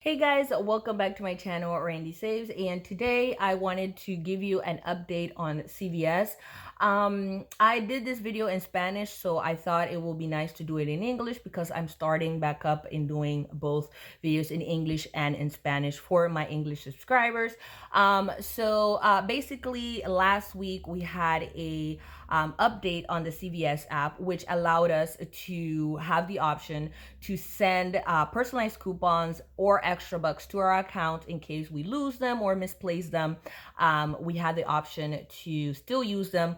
Hey guys, welcome back to my channel, Randee Saves, and today I wanted to give you an update on CVS. I did this video in Spanish, so I thought it would be nice to do it in English because I'm starting back up in doing both videos in English and in Spanish for my English subscribers. Basically last week we had a update on the CVS app, which allowed us to have the option to send personalized coupons or extra bucks to our account in case we lose them or misplace them. We had the option to still use them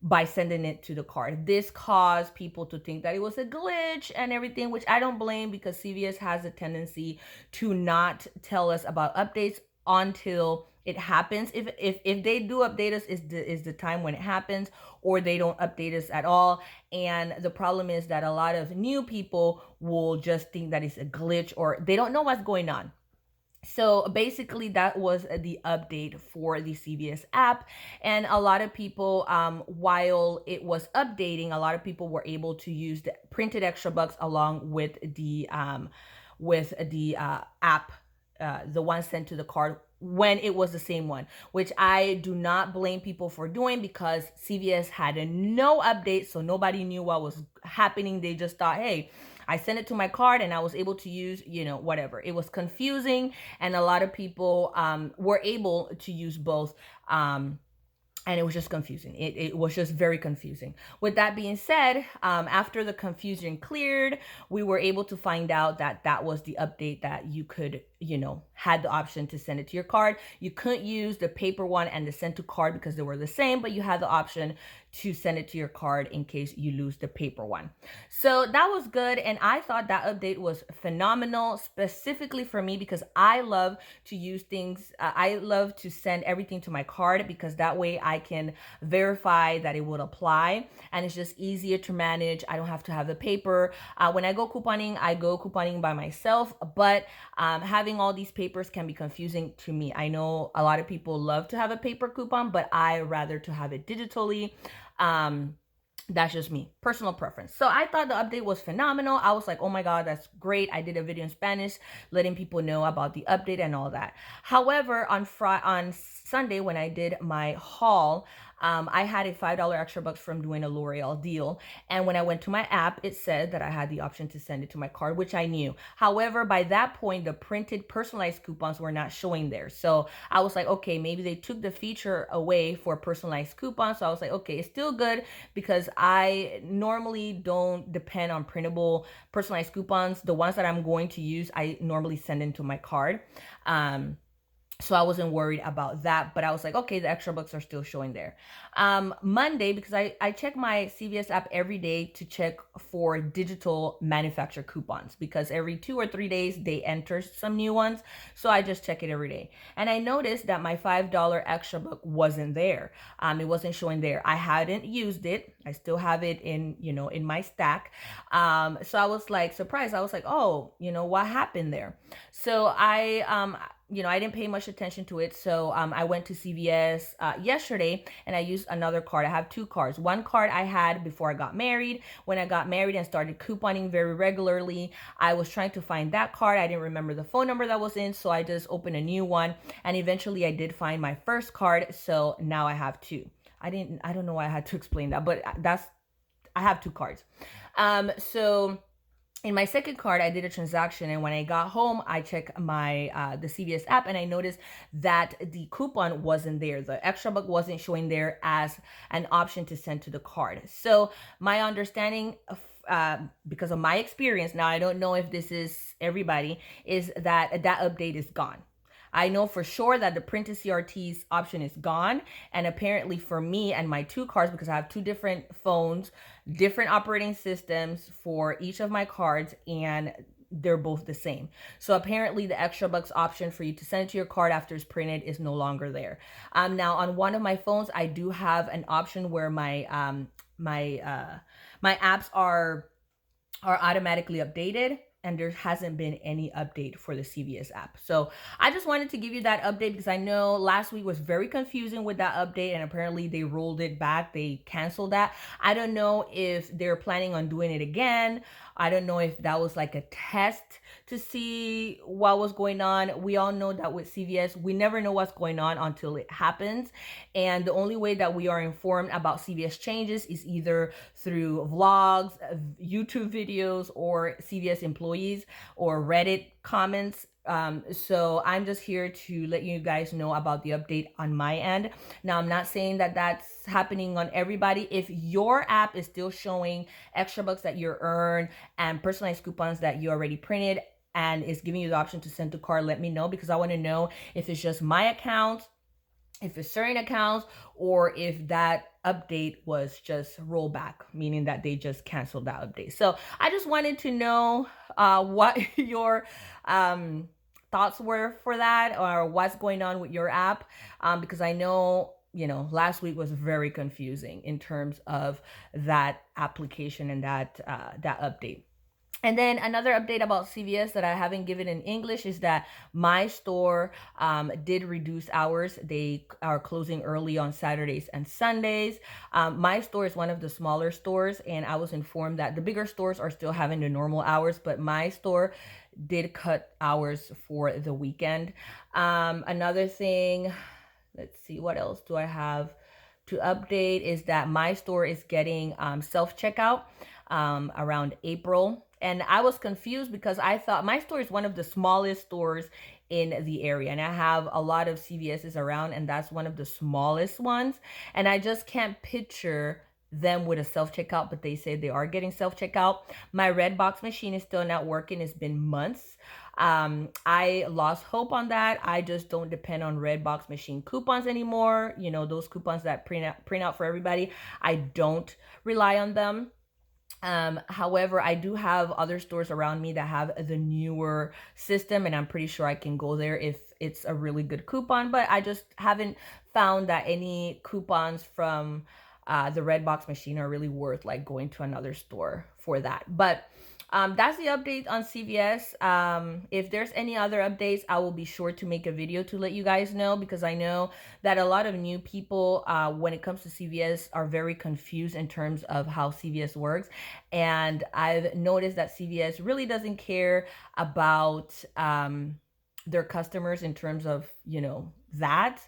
by sending it to the card. This caused people to think that it was a glitch and everything, which I don't blame because CVS has a tendency to not tell us about updates until it happens. If they do update us, is the time when it happens, or they don't update us at all. And the problem is that a lot of new people will just think that it's a glitch or they don't know what's going on. So basically that was the update for the CVS app, and a lot of people, while it was updating, a lot of people were able to use the printed extra bucks along with the app, the one sent to the card when it was the same one, which I do not blame people for doing because CVS had no update, so nobody knew what was happening. They just thought, hey, I sent it to my card and I was able to use, whatever. It was confusing, and a lot of people were able to use both. And it was just confusing. It was just very confusing. With that being said, after the confusion cleared, we were able to find out that that was the update that you could, had the option to send it to your card. You couldn't use the paper one and the send to card because they were the same, but you had the option to send it to your card in case you lose the paper one. So that was good, and I thought that update was phenomenal, specifically for me because I love to use things. I love to send everything to my card because that way I can verify that it would apply, and it's just easier to manage. I don't have to have the paper. When I go couponing by myself, but having all these papers can be confusing to me. I know a lot of people love to have a paper coupon, but I rather to have it digitally. That's just me, personal preference. So I thought the update was phenomenal. I was like, oh my god, that's great. I did a video in Spanish letting people know about the update and all that. However, on Sunday when I did my haul, I had a $5 extra bucks from doing a L'Oreal deal, and when I went to my app, it said that I had the option to send it to my card, which I knew. However, by that point, the printed personalized coupons were not showing there. So I was like, okay, maybe they took the feature away for personalized coupons. So I was like, okay, it's still good because I normally don't depend on printable personalized coupons. The ones that I'm going to use, I normally send into my card. So I wasn't worried about that, but I was like, okay, the extra bucks are still showing there. Monday, because I check my CVS app every day to check for digital manufacturer coupons, because every 2 or 3 days they enter some new ones. So I just check it every day. And I noticed that my $5 extra buck wasn't there. It wasn't showing there. I hadn't used it. I still have it in my stack. So I was like surprised. I was like, oh, what happened there? So I didn't pay much attention to it. So I went to CVS yesterday and I used another card. I have two cards. One card I had before I got married. When I got married and started couponing very regularly, I was trying to find that card. I didn't remember the phone number that was in, so I just opened a new one, and eventually I did find my first card. So now I have two. I don't know why I had to explain that, but I have two cards. So in my second card, I did a transaction, and when I got home, I checked my the CVS app, and I noticed that the coupon wasn't there. The extra buck wasn't showing there as an option to send to the card. So my understanding of, because of my experience, now I don't know if this is everybody, is that that update is gone. I know for sure that the printed CRTs option is gone. And apparently for me and my two cards, because I have two different phones, different operating systems for each of my cards, and they're both the same. So apparently the extra bucks option for you to send it to your card after it's printed is no longer there. Now on one of my phones, I do have an option where my apps are automatically updated. and there hasn't been any update for the CVS app. So I just wanted to give you that update because I know last week was very confusing with that update, and apparently they rolled it back. They canceled that. I don't know if they're planning on doing it again. I don't know if that was like a test to see what was going on. We all know that with CVS, we never know what's going on until it happens. And the only way that we are informed about CVS changes is either through vlogs, YouTube videos, or CVS employees or Reddit comments. So I'm just here to let you guys know about the update on my end. Now, I'm not saying that that's happening on everybody. If your app is still showing extra bucks that you earn and personalized coupons that you already printed and is giving you the option to send to card, let me know, because I want to know if it's just my account, if it's certain accounts, or if that update was just rollback, meaning that they just canceled that update. So I just wanted to know what your thoughts were for that, or what's going on with your app, because I know, you know, last week was very confusing in terms of that application and that that update. And then another update about CVS that I haven't given in English is that my store did reduce hours. They are closing early on Saturdays and Sundays. My store is one of the smaller stores, and I was informed that the bigger stores are still having the normal hours, but my store did cut hours for the weekend. Another thing, let's see, what else do I have to update is that my store is getting self-checkout around April. And I was confused because I thought my store is one of the smallest stores in the area. And I have a lot of CVS's around, and that's one of the smallest ones. And I just can't picture them with a self-checkout, but they say they are getting self-checkout. My red box machine is still not working. It's been months. I lost hope on that. I just don't depend on red box machine coupons anymore. You know, those coupons that print out for everybody. I don't rely on them. However, I do have other stores around me that have the newer system, and I'm pretty sure I can go there if it's a really good coupon, but I just haven't found that any coupons from the red box machine are really worth like going to another store for that. But that's the update on CVS. If there's any other updates, I will be sure to make a video to let you guys know, because I know that a lot of new people, when it comes to CVS, are very confused in terms of how CVS works. And I've noticed that CVS really doesn't care about their customers in terms of, you know, that.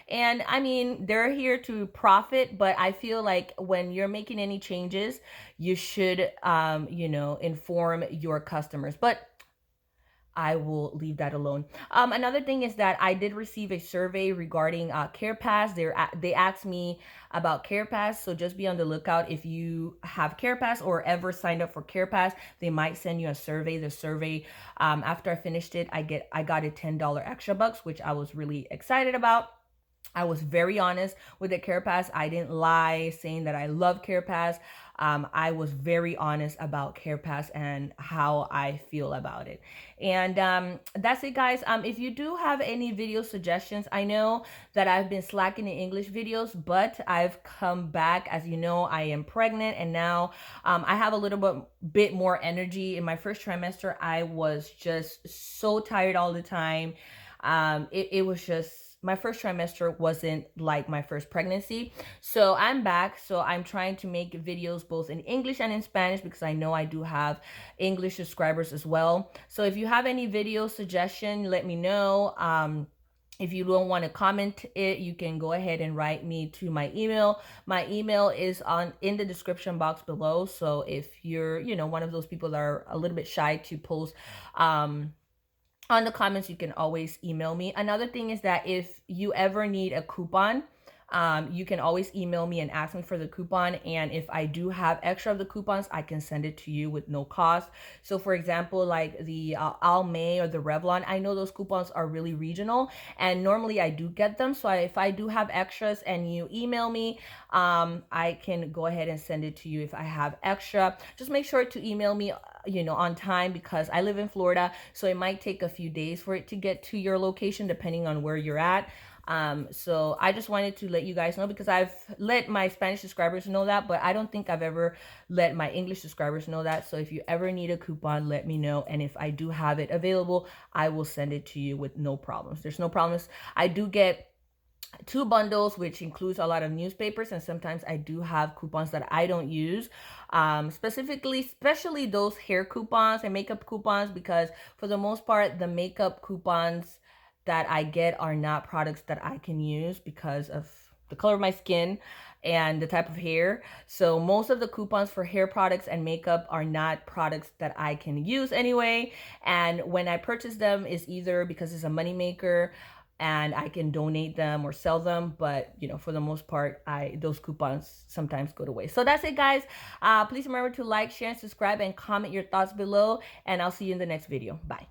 And I mean, they're here to profit, but I feel like when you're making any changes, you should, you know, inform your customers. But I will leave that alone. Another thing is that I did receive a survey regarding CarePass. They asked me about CarePass, so just be on the lookout. If you have CarePass or ever signed up for CarePass, they might send you a survey. The survey, after I finished it, I got a $10 extra bucks, which I was really excited about. I was very honest with the CarePass. I didn't lie saying that I love CarePass. I was very honest about CarePass and how I feel about it. And that's it, guys. If you do have any video suggestions, I know that I've been slacking in English videos, but I've come back. As you know, I am pregnant, and now I have a little bit more energy. In my first trimester, I was just so tired all the time. It was just, my first trimester wasn't like my first pregnancy. So I'm back. So I'm trying to make videos both in English and in Spanish, because I know I do have English subscribers as well. So if you have any video suggestion, let me know. If you don't want to comment it, you can go ahead and write me to my email. My email is in the description box below. So if you're, you know, one of those people that are a little bit shy to post on the comments, you can always email me. Another thing is that if you ever need a coupon, you can always email me and ask me for the coupon. And if I do have extra of the coupons, I can send it to you with no cost. So for example, like the Almay or the Revlon, I know those coupons are really regional, and normally I do get them. So if I do have extras and you email me, I can go ahead and send it to you if I have extra. Just make sure to email me, you know, on time, because I live in Florida, so it might take a few days for it to get to your location depending on where you're at. So I just wanted to let you guys know, because I've let my Spanish subscribers know that, but I don't think I've ever let my English subscribers know that. So if you ever need a coupon, let me know. And if I do have it available, I will send it to you with no problems. There's no problems. I do get 2 bundles, which includes a lot of newspapers, and sometimes I do have coupons that I don't use, especially those hair coupons and makeup coupons, because for the most part, the makeup coupons that I get are not products that I can use because of the color of my skin and the type of hair. So most of the coupons for hair products and makeup are not products that I can use anyway. And when I purchase them, is either because it's a moneymaker and I can donate them or sell them. But for the most part, those coupons sometimes go to waste. So that's it, guys. Please remember to like, share, and subscribe, and comment your thoughts below. And I'll see you in the next video. Bye.